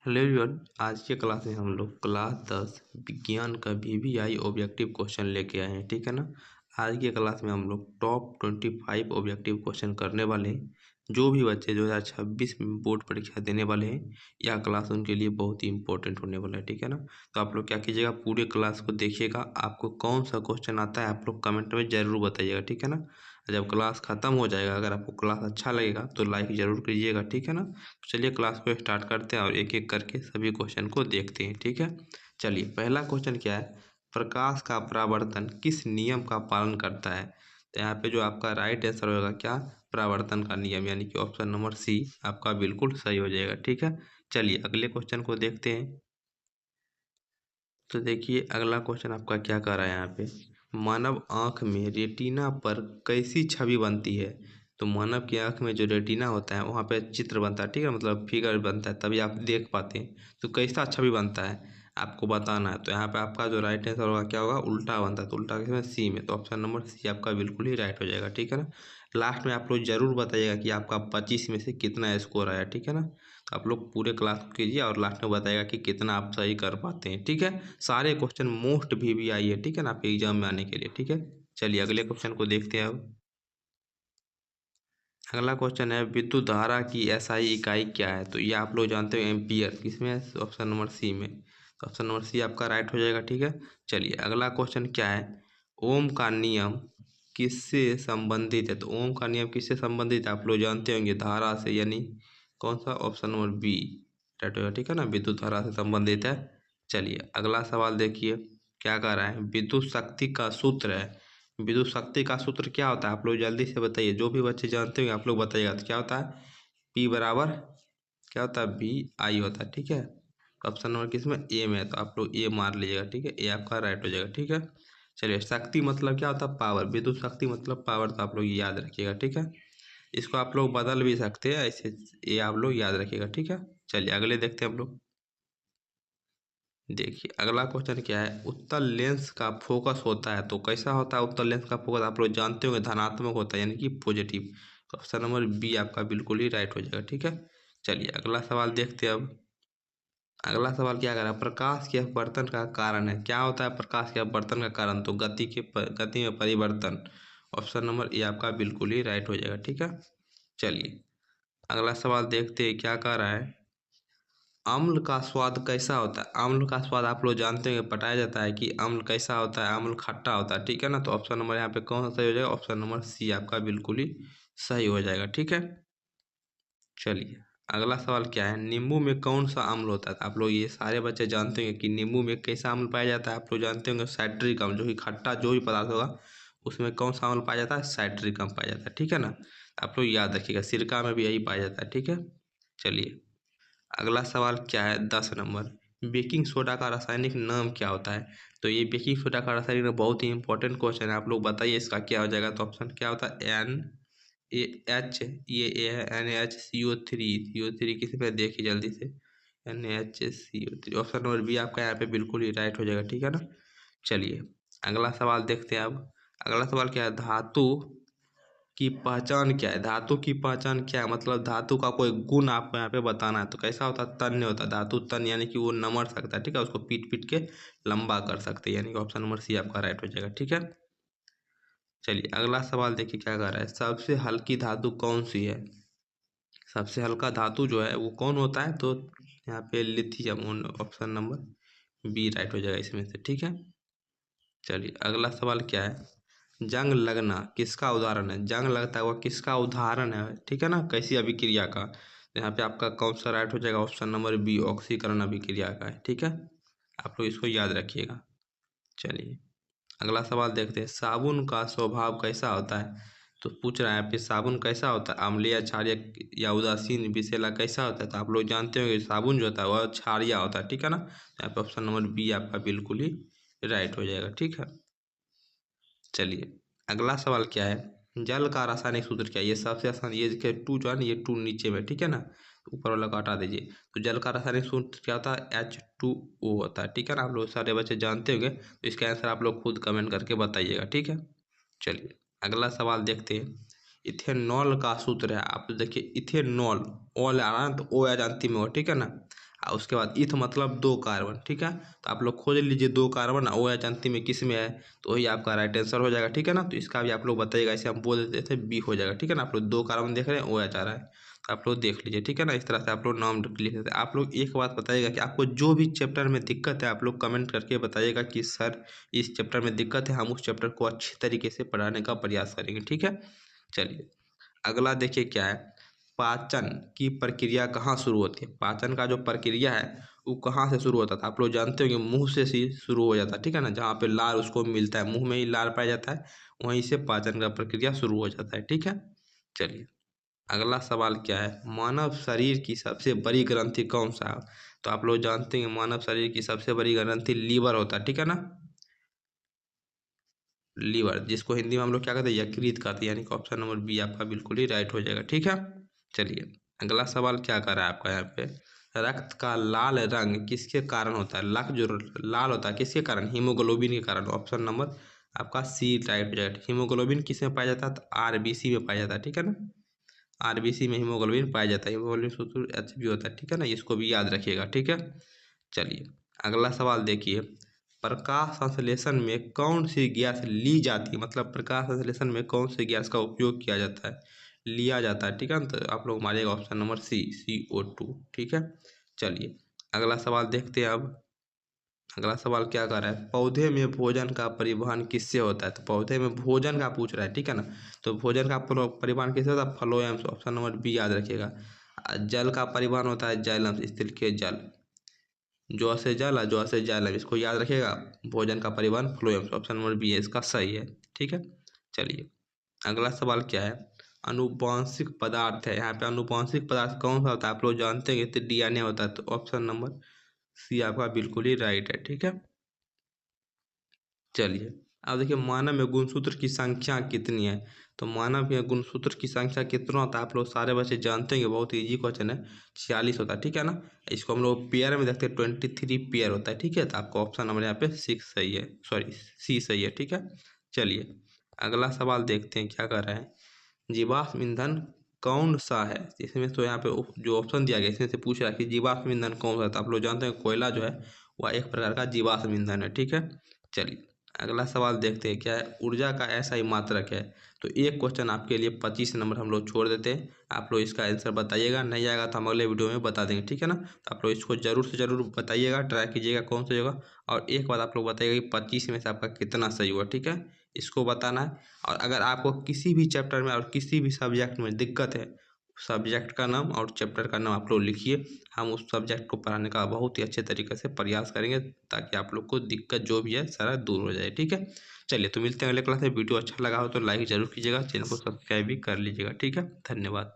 Hello everyone, आज के class में हम लोग क्लास 10 विज्ञान का वीवीआई ऑब्जेक्टिव क्वेश्चन लेके आए हैं। ठीक है ना। आज के क्लास में हम लोग टॉप 25 ऑब्जेक्टिव क्वेश्चन करने वाले हैं। जो भी बच्चे 2026 में बोर्ड परीक्षा देने वाले हैं, यह क्लास उनके लिए बहुत ही इंपॉर्टेंट होने वाला है। ठीक है ना। तो आप लोग क्या कीजिएगा, पूरे क्लास को देखिएगा। आपको कौन सा क्वेश्चन आता है आप लोग कमेंट में ज़रूर बताइएगा। ठीक है ना। जब क्लास ख़त्म हो जाएगा, अगर आपको क्लास अच्छा लगेगा तो लाइक ज़रूर कीजिएगा। ठीक है ना। तो चलिए क्लास को स्टार्ट करते हैं और एक एक करके सभी क्वेश्चन को देखते हैं। ठीक है। चलिए, पहला क्वेश्चन क्या है, प्रकाश का परावर्तन किस नियम का पालन करता है। तो यहाँ पे जो आपका राइट आंसर होगा क्या, परावर्तन का नियम, यानी कि ऑप्शन नंबर सी आपका बिल्कुल सही हो जाएगा। ठीक है। चलिए अगले क्वेश्चन को देखते हैं। तो देखिए अगला क्वेश्चन आपका क्या कर रहा है यहाँ पे, मानव आँख में रेटिना पर कैसी छवि बनती है। तो मानव की आँख में जो रेटिना होता है वहाँ पे चित्र बनता है। ठीक है, मतलब फिगर बनता है, तभी आप देख पाते हैं। तो कैसा छवि बनता है आपको बताना है। तो यहाँ पे आपका जो राइट आंसर होगा क्या होगा, उल्टा बनता है। तो उल्टा किसमें, सी में। तो ऑप्शन नंबर सी आपका बिल्कुल ही राइट हो जाएगा। ठीक है ना। लास्ट में आप लोग जरूर बताइएगा कि आपका 25 में से कितना स्कोर आया। ठीक है ना। तो आप लोग पूरे क्लास को कीजिए और लास्ट में बताएगा कि कितना आप सही कर पाते हैं। ठीक है। सारे क्वेश्चन मोस्ट वीवीआई है। ठीक है ना, आपके एग्जाम में आने के लिए। ठीक है। चलिए अगले क्वेश्चन को देखते हैं अब। अगला क्वेश्चन है, विद्युत धारा की एसआई इकाई क्या है। तो ये आप लोग जानते हो एम्पियर, किसमें है, ऑप्शन नंबर सी में। तो ऑप्शन नंबर सी आपका राइट हो जाएगा। ठीक है। चलिए अगला क्वेश्चन क्या है, ओम का नियम किससे संबंधित है। तो ओम का नियम किससे संबंधित है, आप लोग जानते होंगे, धारा से, यानी कौन सा, ऑप्शन नंबर बी राइट होगा। ठीक है ना, विद्युत धारा से संबंधित है। चलिए अगला सवाल देखिए क्या कह रहा है, विद्युत शक्ति का सूत्र है। विद्युत शक्ति का सूत्र क्या होता है, आप लोग जल्दी से बताइए। जो भी बच्चे जानते होंगे आप लोग बताइएगा। तो क्या होता है, P बराबर क्या होता है, बी आई होता है। ठीक है। तो ऑप्शन नंबर किसमें, ए में है। तो आप लोग ए मार लीजिएगा। ठीक है, ए आपका राइट हो जाएगा। ठीक है। चलिए, शक्ति मतलब क्या होता है, पावर। विद्युत शक्ति मतलब पावर। तो आप लोग याद रखिएगा। ठीक है। इसको आप लोग बदल भी सकते हैं ऐसे, ये आप लोग याद रखिएगा। ठीक है। चलिए अगले देखते हैं हम लोग। देखिए अगला क्वेश्चन क्या है, उत्तल लेंस का फोकस होता है। तो कैसा होता है उत्तल लेंस का फोकस, आप लोग जानते होंगे, धनात्मक होता है, यानी कि पॉजिटिव। तो ऑप्शन नंबर बी आपका बिल्कुल ही राइट हो जाएगा। ठीक है। चलिए अगला सवाल देखते हैं अब। अगला सवाल क्या कर रहा है, प्रकाश के अपवर्तन का कारण है। क्या होता है प्रकाश के अपवर्तन का कारण, तो गति में परिवर्तन। ऑप्शन नंबर ए आपका बिल्कुल ही राइट हो जाएगा। ठीक है। चलिए अगला सवाल देखते हैं क्या कह रहा है, अम्ल का स्वाद कैसा होता है। अम्ल का स्वाद आप लोग जानते हैं, बताया जाता है कि अम्ल कैसा होता है, अम्ल खट्टा होता है। ठीक है ना। तो ऑप्शन नंबर यहाँ पे कौन सा सही हो जाएगा, ऑप्शन नंबर सी आपका बिल्कुल ही सही हो जाएगा। ठीक है। चलिए अगला सवाल क्या है, नींबू में कौन सा अम्ल होता है। आप लोग ये सारे बच्चे जानते हैं कि नींबू में कैसा अम्ल पाया जाता है। आप लोग जानते होंगे साइट्रिक अम्ल, जो कि खट्टा जो भी पदार्थ होगा उसमें कौन सा अम्ल पाया जाता है, साइट्रिक अम्ल पाया जाता है। ठीक है ना। आप लोग याद रखिएगा, सिरका में भी यही पाया जाता है। ठीक है। चलिए अगला सवाल क्या है, 10 नंबर, बेकिंग सोडा का रासायनिक नाम क्या होता है। तो ये बेकिंग सोडा का रासायनिक नाम बहुत ही इंपॉर्टेंट क्वेश्चन है। आप लोग बताइए इसका क्या हो जाएगा। तो ऑप्शन क्या होता है, एन ए एच, ये ए है, NaHCO3 किसी पे देखिए जल्दी से, NaHCO3। ऑप्शन नंबर बी आपका यहाँ पे बिल्कुल ही राइट हो जाएगा। ठीक है ना। चलिए अगला सवाल देखते हैं अब। अगला सवाल क्या है, धातु की पहचान क्या है। धातु की पहचान क्या है, मतलब धातु का कोई गुण आपको यहाँ पे बताना है। तो कैसा होता है, तन्य होता है। धातु तन्य, यानी कि वो नमड़ सकता है। ठीक है, उसको पीट पीट के लंबा कर सकते हैं, यानी कि ऑप्शन नंबर सी आपका राइट हो जाएगा। ठीक है। चलिए अगला सवाल देखिए क्या कर रहा है, सबसे हल्की धातु कौन सी है। सबसे हल्का धातु जो है वो कौन होता है, तो यहाँ पे lithium, option number B right हो जाएगा इसमें से। ठीक है। चलिए अगला सवाल क्या है, जंग लगना किसका उदाहरण है। जंग लगता है वह किसका उदाहरण है। ठीक है ना, कैसी अभिक्रिया का। तो यहाँ पे आपका कौन सा राइट हो जाएगा, ऑप्शन नंबर बी ऑक्सीकरण अभिक्रिया का है। ठीक है। आप लोग इसको याद रखिएगा। चलिए अगला सवाल देखते हैं, साबुन का स्वभाव कैसा होता है। तो पूछ रहा है यहाँ पे साबुन कैसा होता है, अम्लीय, क्षारीय या उदासीन, विषैला कैसा होता है। तो आप लोग जानते होंगे साबुन जो होता है वह क्षारीय होता है। ठीक है ना। यहाँ पे ऑप्शन नंबर बी आपका बिल्कुल ही राइट हो जाएगा। ठीक है। चलिए अगला सवाल क्या है, जल का रासायनिक सूत्र क्या है। ये सबसे आसान, ये देखिए टू जो है ना, ये टू नीचे में। ठीक है ना, ऊपर वाला को हटा दीजिए। तो जल का रासायनिक सूत्र क्या होता है, H2O होता है। ठीक है ना, आप लोग सारे बच्चे जानते होंगे। तो इसका आंसर आप लोग खुद कमेंट करके बताइएगा। ठीक है। चलिए अगला सवाल देखते हैं, इथेनॉल का सूत्र है। आप देखिए इथेनॉल, ऑल आ रहा है तो ओ एज अंतिम में हो। ठीक है ना। और उसके बाद इथ मतलब 2 कार्बन, ठीक है। तो आप लोग खोज लीजिए 2 कार्बन OH अंतिम में किस में है, तो वही आपका राइट आंसर हो जाएगा, ठीक है ना। तो इसका भी आप लोग बताइएगा, ऐसे हम बोल देते थे बी हो जाएगा, ठीक है ना। आप लोग 2 कार्बन देख रहे हैं, OH आ रहा है, तो आप लोग देख लीजिए, ठीक है ना। इस तरह से आप लोग नाम लिख देते हैं। आप लोग एक बात बताइएगा कि आपको जो भी चैप्टर में दिक्कत है आप लोग कमेंट करके बताइएगा कि सर इस चैप्टर में दिक्कत है, हम उस चैप्टर को अच्छी तरीके से पढ़ाने का प्रयास करेंगे, ठीक है। चलिए अगला देखिए क्या है, पाचन की प्रक्रिया कहाँ शुरू होती है। पाचन का जो प्रक्रिया है वो कहाँ से शुरू होता था, आप लोग जानते हो कि मुंह से ही शुरू हो जाता है, ठीक है ना। जहाँ पे लार उसको मिलता है, मुंह में ही लार पाया जाता है, वहीं से पाचन का प्रक्रिया शुरू हो जाता है, ठीक है। चलिए अगला सवाल क्या है, मानव शरीर की सबसे बड़ी ग्रंथि कौन सा है। तो आप लोग जानते हैं मानव शरीर की सबसे बड़ी ग्रंथि लीवर होता है, ठीक है ना। लीवर, जिसको हिंदी में हम लोग क्या कहते हैं, यकृत कहते हैं, यानी कि ऑप्शन नंबर बी आपका बिल्कुल ही राइट हो जाएगा, ठीक है। चलिए अगला सवाल क्या कर रहा है आपका यहाँ पे, रक्त का लाल रंग किसके कारण होता है। रक्त जो लाल होता है किसके कारण, हीमोग्लोबिन के कारण। ऑप्शन नंबर आपका सी राइट हो जाएगा। हीमोग्लोबिन किस में पाया जाता है, तो आरबीसी में पाया जाता है, ठीक है ना। आरबीसी में हीमोग्लोबिन पाया जाता है, हीमोग्लोबिन सूत्र एच भी होता है, ठीक है ना। इसको भी याद रखिएगा, ठीक है। चलिए अगला सवाल देखिए, प्रकाश संश्लेषण में कौन सी गैस ली जाती है, मतलब प्रकाश संश्लेषण में कौन सी गैस का उपयोग किया जाता है, लिया जाता है, ठीक है। तो आप लोग मारिएगा ऑप्शन नंबर सी CO2, ठीक है। चलिए अगला सवाल देखते हैं अब। अगला सवाल क्या कर रहा है, पौधे में भोजन का परिवहन किससे होता है। तो पौधे में भोजन का पूछ रहा है, ठीक है ना। तो भोजन का परिवहन किससे होता है, फ्लोएम से। ऑप्शन नंबर बी याद रखिएगा। जल का परिवहन होता है जाइलम से, स्थिर के जल, जौ से जल और जौ से जाइलम, इसको याद रखिएगा। भोजन का परिवहन फ्लोएम से, ऑप्शन नंबर बी है इसका सही है, ठीक है। चलिए अगला सवाल क्या है, अनुवांशिक पदार्थ है। यहाँ पे अनुवांशिक पदार्थ कौन सा होता है, आप लोग जानते हैं कि DNA होता है, तो ऑप्शन नंबर सी आपका बिल्कुल ही राइट है, ठीक है। चलिए अब देखिए मानव में गुणसूत्र की संख्या कितनी है। तो मानव में गुणसूत्र की संख्या कितना होता है, आप लोग सारे बच्चे जानते हैं कि बहुत इजी क्वेश्चन है, 46 होता है, ठीक है ना। इसको हम लोग पेयर में देखते हैं, 23 पेयर होता है, ठीक है। तो आपको ऑप्शन नंबर यहाँ पे 6 सही है, सॉरी सी सही है, ठीक है। चलिए अगला सवाल देखते हैं क्या कर रहे हैं, जीवाश्म ईंधन कौन सा है। इसमें तो यहाँ पे जो ऑप्शन दिया गया इसमें से पूछ रहा है कि जीवाश्म ईंधन कौन सा है। तो आप लोग जानते हैं कोयला जो है वह एक प्रकार का जीवाश्म ईंधन है, ठीक है। चलिए अगला सवाल देखते हैं क्या है, ऊर्जा का ऐसा ही मात्रक है। तो एक क्वेश्चन आपके लिए 25 नंबर हम लोग छोड़ देते हैं, आप लोग इसका आंसर बताइएगा, नहीं आएगा तो हम अगले वीडियो में बता देंगे, ठीक है ना। तो आप लोग इसको जरूर से जरूर बताइएगा, ट्राई कीजिएगा कौन सा होगा। और एक बात आप लोग बताइएगा कि 25 में से आपका कितना सही हुआ, ठीक है, इसको बताना है। और अगर आपको किसी भी चैप्टर में और किसी भी सब्जेक्ट में दिक्कत है, सब्जेक्ट का नाम और चैप्टर का नाम आप लोग लिखिए, हम उस सब्जेक्ट को पढ़ाने का बहुत ही अच्छे तरीके से प्रयास करेंगे, ताकि आप लोग को दिक्कत जो भी है सारा दूर हो जाए, ठीक है। चलिए तो मिलते हैं अगले क्लास में। वीडियो अच्छा लगा हो तो लाइक ज़रूर कीजिएगा, चैनल को सब्सक्राइब भी कर लीजिएगा, ठीक है। धन्यवाद।